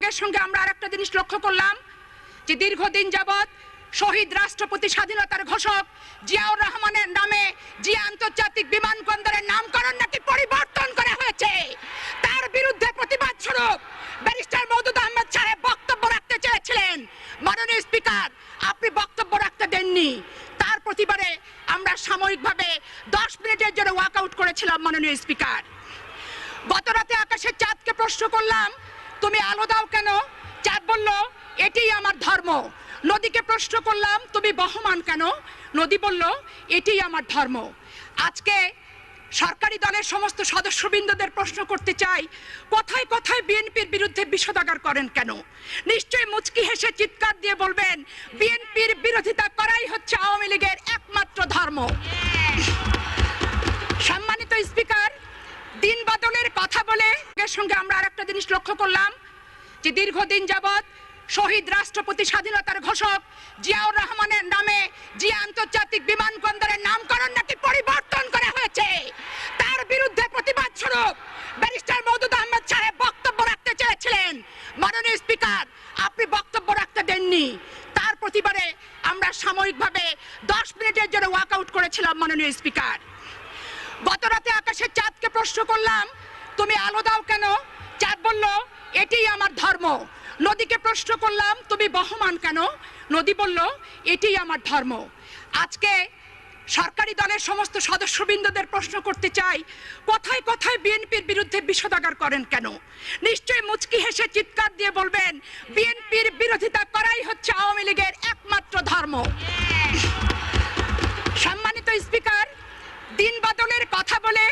দুর্ভাগ্যের সঙ্গে আমরা আরেকটা জিনিস লক্ষ্য করলাম যে দীর্ঘদিন যাবৎ শহীদ রাষ্ট্রপতি স্বাধীনতার ঘোষক জিয়াউর রহমানের নামে জিয়া আন্তর্জাতিক বিমানবন্দরের নামকরণ নাকি পরিবর্তন করা হয়েছে। তার বিরুদ্ধে প্রতিবাদ স্বরূপ ব্যারিস্টার মওদুদ আহমেদ সাহেব বক্তব্য রাখতে চেয়েছিলেন। মাননীয় স্পিকার, আপনি বক্তব্য রাখতে দেননি। তার প্রতিবাদে আমরা সাময়িকভাবে 10 মিনিটের জন্য ওয়াকআউট করেছিলাম। মাননীয় স্পিকার, গত রাতে আকাশের চাঁদকে প্রশ্ন করলাম, তুমি আলো দাও কেন? চাঁদ বলল, এটাই আমার ধর্ম। নদীকে প্রশ্ন করলাম, তুমি বহমান কেন? নদী বলল, এটাই আমার ধর্ম। আজকে সরকারি দলের সমস্ত সদস্যবৃন্দদের প্রশ্ন করতে চাই, কথায় কথায় বিএনপির বিরুদ্ধে বিষোদাগার করেন কেন? নিশ্চয়ই মুচকি হেসে চিৎকার দিয়ে বলবেন, বিএনপির বিরোধিতা করাই হচ্ছে আওয়ামী লীগের একমাত্র ধর্ম। সম্মানিত স্পিকার, দিন বদলের কথা বলে এর সঙ্গে আমরা আরেকটা জিনিস লক্ষ্য করলাম যে দীর্ঘদিন যাবৎ শহীদ রাষ্ট্রপতি স্বাধীনতার ঘোষক জিয়াউর রহমানের নামে জিয়া আন্তর্জাতিক বিমানবন্দরের নামকরণ নাকি পরিবর্তন করা হয়েছে। তার বিরুদ্ধে প্রতিবাদ স্বরূপ ব্যারিস্টার মওদুদ আহমেদ সাহেব বক্তব্য রাখতে চেয়েছিলেন। মাননীয় স্পিকার, আপনি বক্তব্য রাখতে দেননি। তার প্রতিবাদে আমরা সাময়িকভাবে 10 মিনিটের জন্য ওয়াকআউট করেছিলাম। মাননীয় স্পিকার, গত রাতে আকাশের চাঁদকে প্রশ্ন করলাম, তুমি আলো দাও কেন? চাঁদ বলল, এটাই আমার ধর্ম। নদীকে প্রশ্ন করলাম, তুমি বহমান কেন? নদী বলল, এটাই আমার ধর্ম। আজকে সরকারি দলের সমস্ত সদস্যবৃন্দদের প্রশ্ন করতে চাই, কথায় কথায় বিএনপির বিরুদ্ধে বিষোদাগার করেন কেন? নিশ্চয়ই মুচকি হেসে চিৎকার দিয়ে বলবেন, বিএনপির বিরোধিতা করাই হচ্ছে আওয়ামী লীগের একমাত্র ধর্ম। সম্মানিত স্পিকার, দিন বদলের কথা বলে